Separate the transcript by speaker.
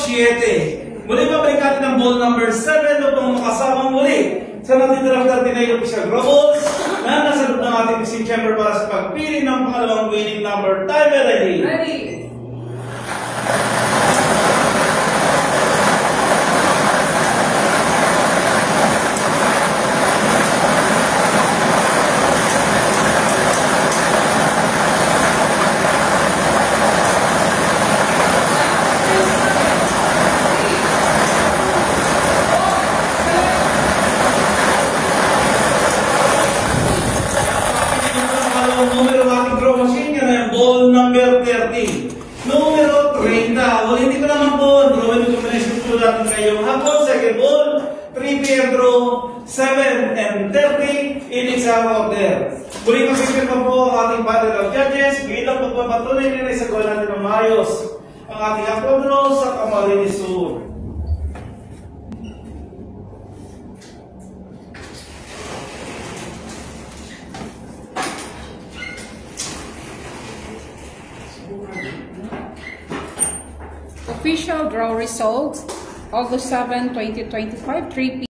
Speaker 1: 7. Muli babalik natin ang ball number 7 upang makasama muli sa natitirang 39 official draw balls na nasa loob ng ating machine chamber para sa pagpili ng pangalawang winning number. Timer ready?
Speaker 2: Ready!
Speaker 1: Numero ating draw machine, yan ay ball number 30. Numero 30. Well, hindi ko naman po, drawing the combination po natin ngayong hapon. Second ball, 3 PM draw, 7 and 30 in exact order. Muli masisip pa po ang ating panel of judges bilang pagpapatunay nila sa goal natin ng maayos ang ating hapon draw sa Camarines Sur.
Speaker 2: Official draw results, August 7, 2025, 3 p.m.